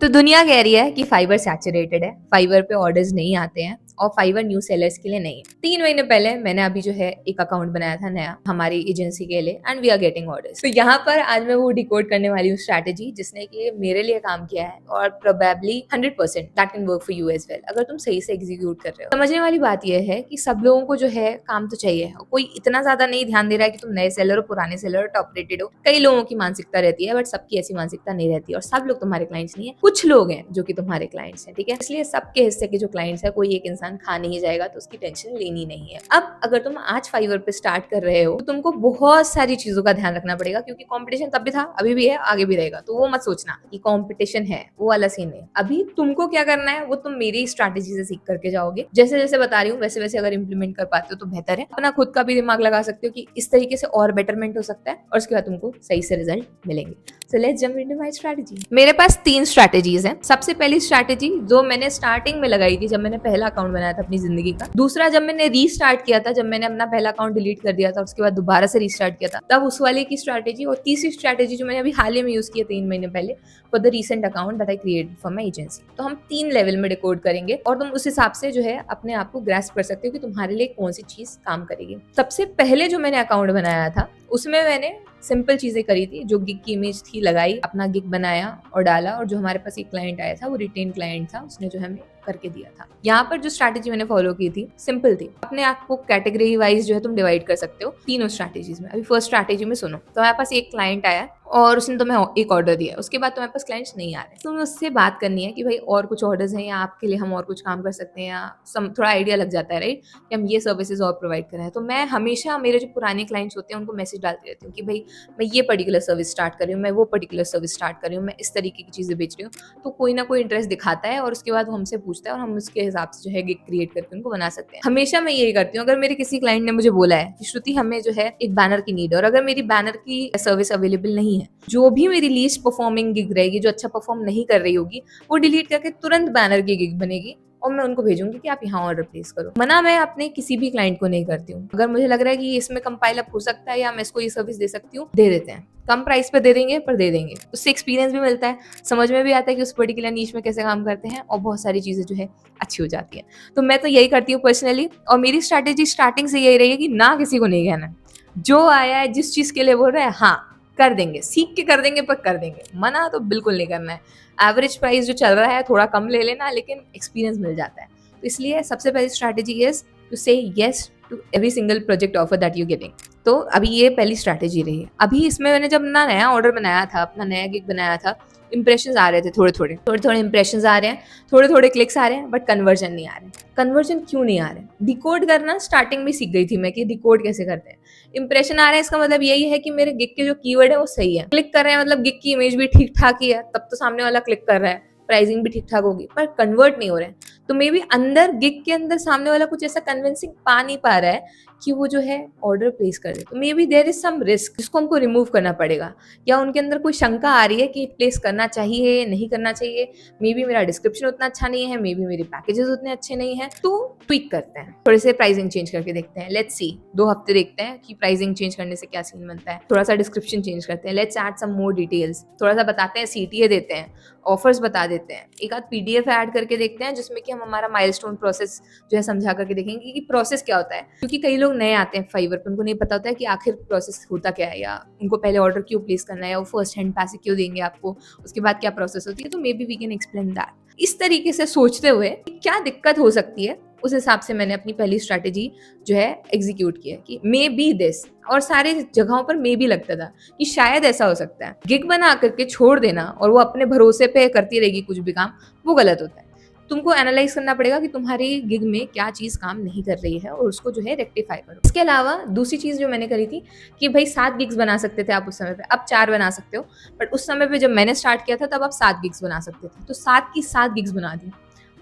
तो दुनिया कह रही है कि फाइवर सैचुरेटेड है, फाइवर पे ऑर्डर्स नहीं आते हैं और फाइवर न्यू सेलर्स के लिए नहीं है। 3 महीने पहले मैंने अभी जो है एक अकाउंट बनाया था नया हमारी एजेंसी के लिए and we are getting orders. तो यहाँ पर आज मैं वो डिकोड करने वाली हूँ स्ट्रैटेजी जिसने कि मेरे लिए काम किया है और probably 100% that can work for you as well अगर तुम सही से एग्जीक्यूट कर रहे हो। समझने वाली बात यह है कि सब लोगों को जो है काम तो चाहिए, कोई इतना ज्यादा नहीं ध्यान दे रहा है कि तुम नए सेलर हो, पुराने सेलर हो, टॉप रेटेड हो। कई लोगों की मानसिकता रहती है बट सबकी ऐसी मानसिकता नहीं रहती और सब लोग तुम्हारे क्लाइंट्स नहीं है, कुछ लोग हैं जो कि तुम्हारे क्लाइंट्स हैं, ठीक है। इसलिए सबके हिस्से के जो क्लाइंट्स है कोई एक इंसान खा नहीं जाएगा, तो उसकी टेंशन लेनी नहीं है। अब अगर तुम आज फाइवर पे स्टार्ट कर रहे हो तो तुमको बहुत सारी चीजों का ध्यान रखना पड़ेगा क्योंकि कंपटीशन तब भी था, अभी भी है, आगे भी रहेगा। तो वो मत सोचना कि कंपटीशन है, वो वाला सीन है। अभी तुमको क्या करना है वो तुम मेरी स्ट्रैटेजी से सीख करके जाओगे। जैसे जैसे बता रही हूँ वैसे वैसे अगर इंप्लीमेंट कर पाते हो तो बेहतर है। अपना खुद का भी दिमाग लगा सकते हो कि इस तरीके से और बेटरमेंट हो सकता है और उसके बाद तुमको सही से रिजल्ट मिलेंगे। So let's jump into my strategy. मेरे पास 3 स्ट्रैटेजीज हैं। सबसे पहली स्ट्रैटेजी जो मैंने स्टार्टिंग में लगाई थी जब मैंने पहला अकाउंट बनाया था अपनी जिंदगी का। दूसरा जब मैंने रीस्टार्ट किया था, जब मैंने अपना पहला अकाउंट डिलीट कर दिया था उसके बाद दोबारा से रीस्टार्ट किया था, तब उस वाले की स्ट्रैटेजी। और तीसरी स्ट्रैटेजी जो मैंने अभी हाल ही में यूज किया 3 महीने पहले for the recent account that I created for my agency. तो हम 3 लेवल में डिकोड करेंगे और तुम उस हिसाब से जो है अपने आप को ग्रैस्प कर सकते हो कि तुम्हारे लिए कौन सी चीज काम करेगी। सबसे पहले जो मैंने अकाउंट बनाया था उसमें मैंने सिंपल चीजें करी थी। जो गिग की इमेज थी लगाई, अपना गिग बनाया और डाला, और जो हमारे पास एक क्लाइंट आया था वो रिटेन क्लाइंट था, उसने जो हमें करके दिया था। यहाँ पर जो स्ट्रैटेजी मैंने फॉलो की थी सिंपल थी। अपने आप को कैटेगरी वाइज जो है तुम डिवाइड कर सकते हो तीनों स्ट्रैटेजीज में। अभी फर्स्ट स्ट्रैटेजी में सुनो, तो हमारे पास एक क्लाइंट आया और उसने तुम्हें एक ऑर्डर दिया, उसके बाद तुम्हारे पास क्लाइंट्स नहीं आ रहे, तुम्हें उससे बात करनी है कि भाई और कुछ ऑर्डर्स हैं या आपके लिए हम और कुछ काम कर सकते हैं, या थोड़ा आइडिया लग जाता है राइट कि हम ये सर्विसेज और प्रोवाइड कर रहे हैं। तो मैं हमेशा मेरे जो पुराने क्लाइंट्स होते हैं उनको मैसेज डालती रहती हूँ कि भाई मैं ये पर्टिकुलर सर्विस स्टार्ट कर रही हूँ, मैं वो पर्टिकुलर सर्विस स्टार्ट कर रही हूँ, मैं इस तरीके की चीजें बेच रही हूँ। तो कोई ना कोई इंटरेस्ट दिखाता है और उसके बाद वो हमसे पूछता है और हम उसके हिसाब से जो है गिग क्रिएट करके उनको बना सकते हैं। हमेशा मैं यही करती हूँ। अगर मेरे किसी क्लाइंट ने मुझे बोला है कि श्रुति हमें जो है एक बैनर की नीड है और अगर मेरी बैनर की सर्विस अवेलेबल नहीं है, जो भी मेरी लीस्ट परफॉर्मिंग गिग रहेगी, जो अच्छा परफॉर्म नहीं कर रही होगी, वो डिलीट करके तुरंत बैनर की गिग बनेगी और मैं उनको भेजूंगी कि आप यहाँ ऑर्डर प्लेस करो। मना मैं अपने किसी भी क्लाइंट को नहीं करती हूँ। अगर मुझे लग रहा है कि इसमें कंपाइल अप हो सकता है या मैं इसको ये सर्विस दे सकती हूँ, दे देते हैं। कम प्राइस पे दे देंगे पर दे देंगे। उससे एक्सपीरियंस भी मिलता है, समझ में भी आता है कि उस पर्टिकुलर नीश में कैसे काम करते हैं और बहुत सारी चीजें जो है अच्छी हो जाती है। तो मैं तो यही करती हूँ पर्सनली, और मेरी स्ट्रैटेजी स्टार्टिंग से यही रही है कि ना किसी को नहीं कहना। जो आया है जिस चीज के लिए बोल रहा है हाँ कर देंगे, सीख के कर देंगे पर कर देंगे, मना तो बिल्कुल नहीं करना है। एवरेज प्राइस जो चल रहा है थोड़ा कम ले लेना, लेकिन एक्सपीरियंस मिल जाता है। तो इसलिए सबसे पहली strategy is to say yes to every single project offer that you getting. तो अभी ये पहली स्ट्रैटेजी रही है। अभी इसमें मैंने जब ना नया ऑर्डर बनाया था, अपना नया गिग बनाया था, इंप्रेशंस आ रहे थे, थोड़े इंप्रेशंस आ रहे हैं, थोड़े क्लिक्स आ रहे हैं, बट कन्वर्जन नहीं आ रहे। कन्वर्जन क्यों नहीं आ रहे? डिकोड करना स्टार्टिंग में सीख गई थी मैं कि डिकोड कैसे करते हैं। इंप्रेशन आ रहे हैं इसका मतलब यही है कि मेरे गिग के जो कीवर्ड है वो सही है। क्लिक कर रहे हैं मतलब गिग की इमेज भी ठीक ठाक ही है, तब तो सामने वाला क्लिक कर रहा है, प्राइसिंग भी ठीक ठाक होगी, पर कन्वर्ट नहीं हो रहे हैं। तो मे बी अंदर गिग के अंदर सामने वाला कुछ ऐसा कन्विंसिंग पा नहीं पा रहा है कि वो जो है ऑर्डर प्लेस कर दे। तो maybe there is some risk जिसको हमको रिमूव करना पड़ेगा, या उनके अंदर कोई शंका आ रही है कि प्लेस करना चाहिए नहीं करना चाहिए। मे बी मेरा डिस्क्रिप्शन उतना अच्छा नहीं है, मे बी मेरे पैकेजेस उतने अच्छे नहीं है। तो ट्वीक करते हैं, थोड़े से प्राइसिंग चेंज करके देखते हैं। लेट्स सी 2 हफ्ते देखते हैं कि प्राइसिंग चेंज करने से क्या सीन बनता है। थोड़ा सा डिस्क्रिप्शन चेंज करते हैं, let's add some more details, थोड़ा सा बताते हैं, सीटीए देते हैं, ऑफर्स बता देते हैं, एक आध पीडीएफ ऐड करके देखते हैं जिसमें कि हम हमारा माइलस्टोन प्रोसेस जो है समझा करके देखेंगे कि प्रोसेस क्या होता है। क्योंकि कई लोग नए आते हैं फाइवर पर, उनको नहीं पता होता है कि आखिर प्रोसेस होता क्या है, या उनको पहले ऑर्डर क्यों प्लेस करना है, या वो फर्स्ट हैंड पैसे क्यों देंगे आपको, उसके बाद क्या प्रोसेस होती है। तो maybe we can explain that. इस तरीके से सोचते हुए क्या दिक्कत हो सकती है, उस हिसाब से मैंने अपनी पहली स्ट्रैटेजी जो है एग्जीक्यूट की है कि मे बी दिस। और सारे जगहों पर मे भी लगता था कि शायद ऐसा हो सकता है। गिग बना करके छोड़ देना और वो अपने भरोसे पे करती रहेगी कुछ भी काम, वो गलत होता है। तुमको एनालाइज करना पड़ेगा कि तुम्हारी गिग में क्या चीज काम नहीं कर रही है और उसको जो है रेक्टिफाई करो। इसके अलावा दूसरी चीज जो मैंने करी थी कि भाई 7 गिग्स बना सकते थे आप उस समय पे, अब 4 बना सकते हो। बट उस समय पे जब मैंने स्टार्ट किया था तब आप 7 गिग्स बना सकते थे, तो 7 की 7 गिग्स बना दी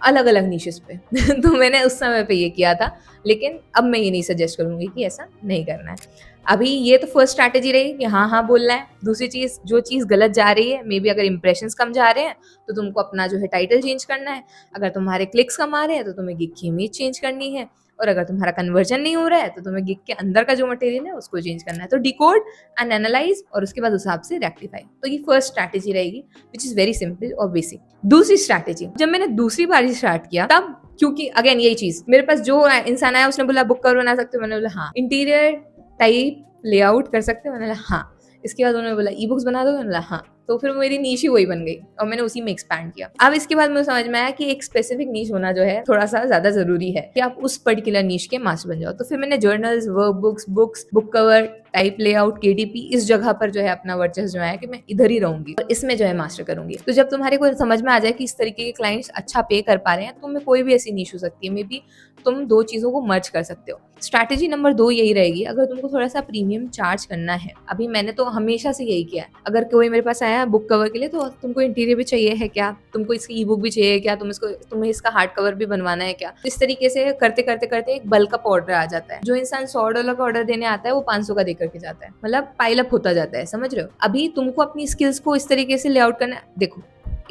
अलग अलग नीशेस पे। तो मैंने उस समय पे ये किया था, लेकिन अब मैं ये नहीं सजेस्ट करूंगी कि ऐसा नहीं करना है। अभी ये तो फर्स्ट स्ट्रैटेजी रही कि हाँ हाँ बोलना है। दूसरी चीज, जो चीज गलत जा रही है, मे बी अगर इंप्रेशंस कम जा रहे हैं तो तुमको अपना जो है टाइटल चेंज करना है। अगर तुम्हारे क्लिक्स कम आ रहे हैं तो तुम्हें गिग की इमेज चेंज करनी है। और अगर तुम्हारा कन्वर्जन नहीं हो रहा है तो तुम्हें गिग के अंदर का जो मटेरियल है उसको चेंज करना है। तो डिकोड एंड एनालाइज और उसके बाद उस हिसाब से रेक्टिफाई। तो ये फर्स्ट स्ट्रैटेजी रहेगी विच इज वेरी सिंपल और बेसिक। दूसरी स्ट्रैटेजी, जब मैंने दूसरी बार स्टार्ट किया तब क्योंकि अगेन यही चीज मेरे पास जो इंसान आया उसने बोला बुक कवर बना सकते हो, मैंने बोला हाँ। इंटीरियर टाइप लेआउट कर सकते हो, मैंने बोला हाँ। इसके बाद उन्होंने बोला ई बुक्स बना दो, मैंने बोला हाँ। तो फिर मेरी नीश ही वही बन गई और मैंने उसी में एक्सपैंड किया। अब इसके बाद मुझे समझ में आया कि एक स्पेसिफिक नीश होना जो है थोड़ा सा ज्यादा जरूरी है कि आप उस पर्टिकुलर नीश के मास्टर बन जाओ। तो फिर मैंने journals, work books, book cover, type layout, KDP, इस जगह पर जो है अपना वर्चस्व जो है कि मैं इधर ही रहूंगी और इसमें जो है मास्टर करूंगी। तो जब तुम्हारे को समझ में आ जाए कि इस तरीके के क्लाइंट्स अच्छा पे कर पा रहे हैं, तो तुम्हें कोई भी ऐसी नीश हो सकती है, मे बी तुम दो चीजों को मर्ज कर सकते हो। स्ट्रैटेजी नंबर 2 यही रहेगी, अगर तुमको थोड़ा सा प्रीमियम चार्ज करना है, अभी मैंने तो हमेशा से यही किया है, अगर कोई मेरे पास आया बुक कवर के लिए तो तुमको इंटीरियर भी चाहिए है क्या, तुमको इसकी ई बुक भी चाहिए क्या, तुम्हें इसका हार्ड कवर भी बनवाना है क्या। इस तरीके से करते करते करते एक बल्क अप ऑर्डर आ जाता है। जो इंसान $100 का ऑर्डर देने आता है वो 500 का देकर के जाता है, मतलब पाइल अप होता जाता है, समझ रहे हो। अभी तुमको अपनी स्किल्स को इस तरीके से लेआउट करना है। देखो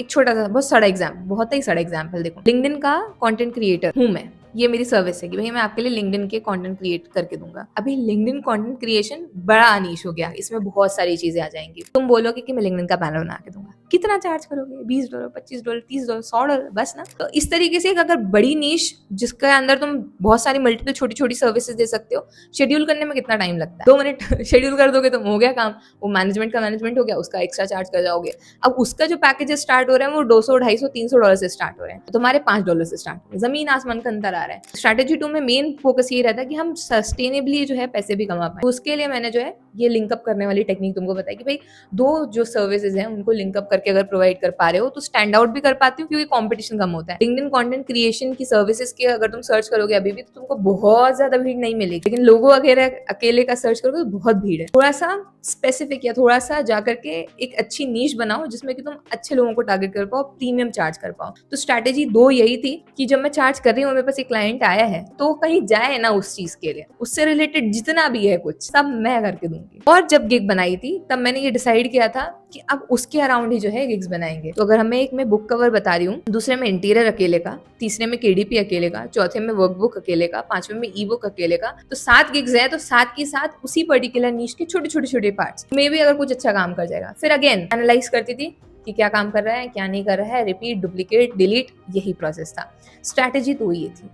एक छोटा सा बहुत ही सड़ा एग्जाम्पल देखो, लिंक्डइन का कंटेंट क्रिएटर हूं मैं, ये मेरी सर्विस है कि भाई मैं आपके लिए लिंक्डइन के कंटेंट क्रिएट करके दूंगा। अभी लिंक्डइन कंटेंट क्रिएशन बड़ा अनीश हो गया, इसमें बहुत सारी चीजें आ जाएंगी। तुम बोलोगे कि मैं लिंक्डइन का बैनर बना के दूंगा, कितना चार्ज करोगे? $20, $25, $30, $100, बस ना। तो इस तरीके से अगर बड़ी नीश जिसके अंदर तुम बहुत सारी मल्टीपल छोटी छोटी सर्विसेज दे सकते हो, शेड्यूल करने में कितना टाइम लगता है? 2 मिनट शेड्यूल कर दोगे तो हो गया काम। वो मैनेजमेंट का मैनेजमेंट हो गया, उसका एक्स्ट्रा चार्ज कर जाओगे। अब उसका जो पैकेज स्टार्ट हो रहे हैं वो $200, $250, $300 से स्टार्ट हो रहे हैं, तुम्हारे $5 से स्टार्ट हो रहे हैं। जमीन आसमान का अंतर आ रहा है। स्ट्रैटेजी 2 में मेन फोकस ये रहता है कि हम सस्टेनेबली जो है पैसे भी कमा पाए। उसके लिए मैंने जो है ये लिंकअप करने वाली टेक्निक तुमको बताई कि भाई दो जो सर्विसेज हैं उनको लिंकअप करके अगर प्रोवाइड कर पा रहे हो तो स्टैंड आउट भी कर पाते हो, क्योंकि कंपटीशन कम होता है। लिंक्डइन कंटेंट क्रिएशन की सर्विसेज के अगर तुम सर्च करोगे अभी भी तो तुमको बहुत ज्यादा भीड़ नहीं मिलेगी, लेकिन लोगों वगैरह अकेले का सर्च करोगे तो बहुत भीड़ है। थोड़ा सा स्पेसिफिक या थोड़ा सा जाकर के एक अच्छी नीश बनाओ जिसमें कि तुम अच्छे लोगों को टारगेट कर पाओ, प्रीमियम चार्ज कर पाओ। तो स्ट्रैटेजी 2 यही थी कि जब मैं चार्ज कर रही हूँ, मेरे पास एक क्लाइंट आया है तो कहीं जाए ना उस चीज के लिए, उससे रिलेटेड जितना भी है कुछ सब मैं करके दूंगी। और जब गिग बनाई थी तब मैंने ये डिसाइड किया था कि अब उसके अराउंड ही जो है गिग्स बनाएंगे। तो अगर हमें एक में बुक कवर बता रही हूँ, दूसरे में इंटीरियर अकेले का, तीसरे में केडीपी अकेले का, चौथे में वर्कबुक अकेले का, पांचवें में ई बुक अकेले का, तो 7 गिग्स है। तो 7 के साथ उसी पर्टिकुलर नीश के छोटे छोटे छोटे पार्ट्स में भी अगर कुछ अच्छा काम कर जाएगा। फिर अगेन एनालाइज करती थी कि क्या काम कर रहा है, क्या नहीं कर रहा है, रिपीट, डुप्लीकेट, डिलीट, यही प्रोसेस था। स्ट्रैटेजी तो ये थी।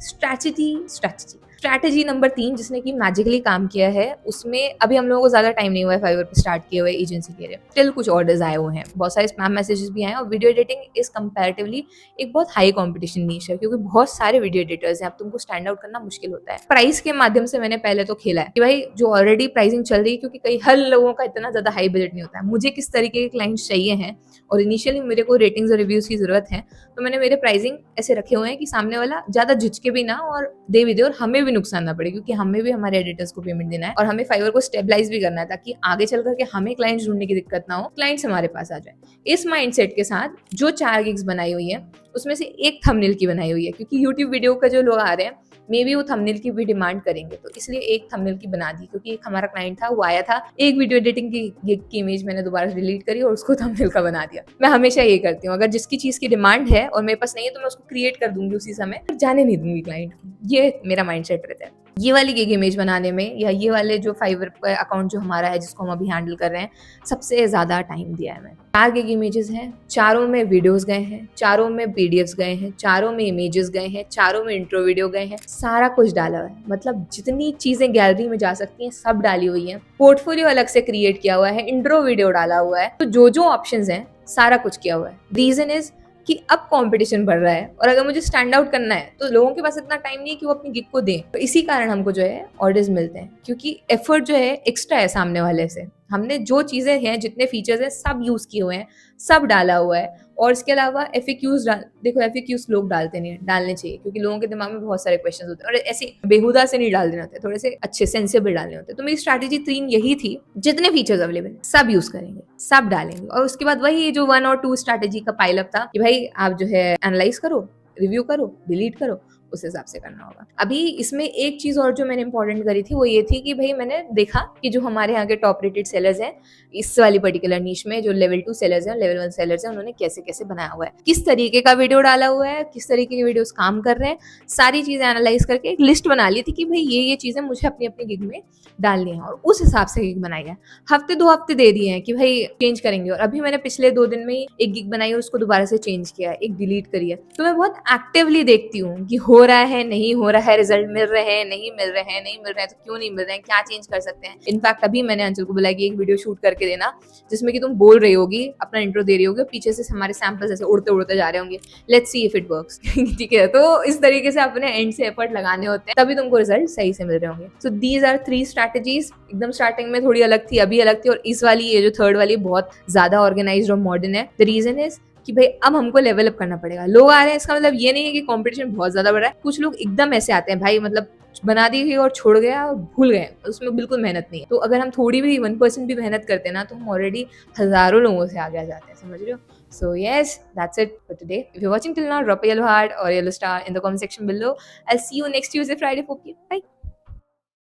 स्ट्रैटेजी नंबर 3 जिसने कि मैजिकली काम किया है, उसमें अभी हम लोगों को ज्यादा टाइम नहीं हुआ है फाइवर पे स्टार्ट किए हुए एजेंसी के लिए, स्टिल कुछ ऑर्डर्स आए हुए हैं, बहुत सारे स्पैम मैसेजेस भी आए, और वीडियो एडिटिंग इज कंपैरेटिवली एक बहुत हाई कंपटीशन नीश है, क्योंकि बहुत सारे वीडियो एडिटर्स हैं, अब तुमको स्टैंड आउट करना मुश्किल होता है। प्राइस के माध्यम से मैंने पहले तो खेला है कि भाई जो ऑलरेडी प्राइसिंग चल रही है, क्योंकि कई हर लोगों का इतना ज्यादा हाई बजट नहीं होता है, मुझे किस तरीके के क्लाइंट्स चाहिए हैं और इनिशियली मेरे को रेटिंग्स और रिव्यूज की जरूरत है, तो मैंने मेरे प्राइसिंग ऐसे रखे हुए हैं कि सामने वाला ज्यादा झिझके भी ना और दे भी दे और हमें भी नुकसान ना पड़े, क्योंकि हमें भी हमारे एडिटर्स को पेमेंट देना है और हमें फाइवर को स्टेबलाइज भी करना है, ताकि आगे चल करके हमें क्लाइंट्स ढूंढने की दिक्कत ना हो, क्लाइंट्स हमारे पास आ जाए। इस माइंडसेट के साथ जो 4 गिग्स बनाई हुई है उसमें से एक थंबनेल की बनाई हुई है, क्योंकि यूट्यूब वीडियो का जो लोग आ रहे हैं मे बी वो थंबनेल की भी डिमांड करेंगे, तो इसलिए एक थंबनेल की बना दी। क्योंकि एक हमारा क्लाइंट था, वो आया था, एक वीडियो एडिटिंग की गिग की इमेज मैंने दोबारा डिलीट करी और उसको थंबनेल का बना दिया। मैं हमेशा ये करती हूँ, अगर जिसकी चीज की डिमांड है और मेरे पास नहीं है तो मैं उसको क्रिएट कर दूंगी उसी समय, जाने नहीं दूंगी क्लाइंट को। ये मेरा माइंडसेट रहता है। ये वाली गिग इमेज बनाने में या ये वाले जो फाइवर अकाउंट जो हमारा है जिसको हम अभी हैंडल कर रहे हैं, सबसे ज्यादा टाइम दिया है मैंने। 4 गिग इमेजेस हैं, चारों में वीडियोस गए हैं, चारों में पीडीएफ्स गए हैं, चारों में इमेजेस गए हैं, चारों में इंट्रो वीडियो गए हैं, सारा कुछ डाला हुआ है। मतलब जितनी चीजें गैलरी में जा सकती हैं सब डाली हुई है। पोर्टफोलियो अलग से क्रिएट किया हुआ है, इंट्रो वीडियो डाला हुआ है, तो जो जो ऑप्शंस हैं सारा कुछ किया हुआ है। रीजन इज कि अब कंपटीशन बढ़ रहा है और अगर मुझे स्टैंड आउट करना है तो लोगों के पास इतना टाइम नहीं है कि वो अपनी गिग को दें, तो इसी कारण हमको जो है ऑर्डर्स मिलते हैं, क्योंकि एफर्ट जो है एक्स्ट्रा है सामने वाले से। हमने जो चीजें हैं, जितने फीचर्स हैं सब यूज किए हुए हैं, सब डाला हुआ है। और इसके अलावा एफएक्यूज देखो, एफएक्यूज लोग डालते नहीं, डालने चाहिए, क्योंकि लोगों के दिमाग में बहुत सारे क्वेश्चन होते हैं और ऐसे बेहुदा से नहीं डाल देने होते, थोड़े से अच्छे सेंसिबल डालने होते हैं। तो मेरी स्ट्रैटेजी 3 यही थी, जितने फीचर्स अवेलेबल सब यूज करेंगे, सब डालेंगे। और उसके बाद वही जो 1 और 2 स्ट्रैटेजी का पाइलअप था कि भाई आप जो है एनालाइज करो, रिव्यू करो, डिलीट करो, उस हिसाब से करना होगा। अभी इसमें एक चीज और जो मैंने इंपॉर्टेंट करी थी वो ये थी कि भाई मैंने देखा कि जो हमारे यहाँ के टॉप रेटेड सेलर्स हैं इस वाली पर्टिकुलर नीश में, जो लेवल 2 सेलर्स हैं, लेवल 1 सेलर्स हैं, उन्होंने कैसे कैसे बनाया हुआ है, किस तरीके का वीडियो डाला हुआ है, किस तरीके के वीडियोस काम कर रहे हैं, सारी चीजें एनालाइज करके एक लिस्ट बना ली थी कि भाई ये चीजें मुझे अपनी अपनी गिग में डालनी है, और उस हिसाब से गिग बनाई है। हफ्ते 2 हफ्ते दे दिए हैं कि भाई चेंज करेंगे, और अभी मैंने पिछले 2 दिन में ही एक गिग बनाई और उसको दोबारा से चेंज किया है, एक डिलीट करी है। तो मैं बहुत एक्टिवली देखती हूँ कि हो रहा है, नहीं हो रहा है, रिजल्ट मिल रहे हैं, नहीं मिल रहे हैं, नहीं मिल रहे हैं तो क्यों नहीं मिल रहे हैं, क्या चेंज कर सकते हैं। इनफैक्ट अभी मैंने अंचल को बोला कि एक वीडियो शूट करके देना जिसमें कि तुम बोल रही होगी, अपना इंट्रो दे रही होगी, पीछे से हमारे सैंपल्स ऐसे उड़ते उड़ते जा रहे होंगे, let's see if it works. ठीक है, तो इस तरीके से अपने एंड से एफर्ट लगाने होते हैं, तभी तुमको रिजल्ट सही से मिल रहे होंगे। So these are 3 strategies. एकदम स्टार्टिंग में थोड़ी अलग थी, अभी अलग थी, और इस वाली ये जो थर्ड वाली बहुत ज्यादा ऑर्गेनाइज्ड और मॉडर्न है। द रीजन इज कि भाई अब हमको लेवल अप करना पड़ेगा। लोग आ रहे हैं, इसका मतलब ये नहीं है कि कंपटीशन बहुत ज्यादा बढ़ रहा है। कुछ लोग एकदम ऐसे आते हैं भाई, मतलब बना दी और छोड़ गया और भूल गए, उसमें बिल्कुल मेहनत नहीं है। तो अगर हम थोड़ी भी 1% भी मेहनत करते हैं ना, तो हम ऑलरेडी हजारों लोगों से आगे आ जाते हैं, समझ रहे हो। So yes, that's it for today. If you're watching till now, drop a yellow heart or yellow star in the comment section below. I'll see you next Tuesday, Friday, 4 p.m. Bye.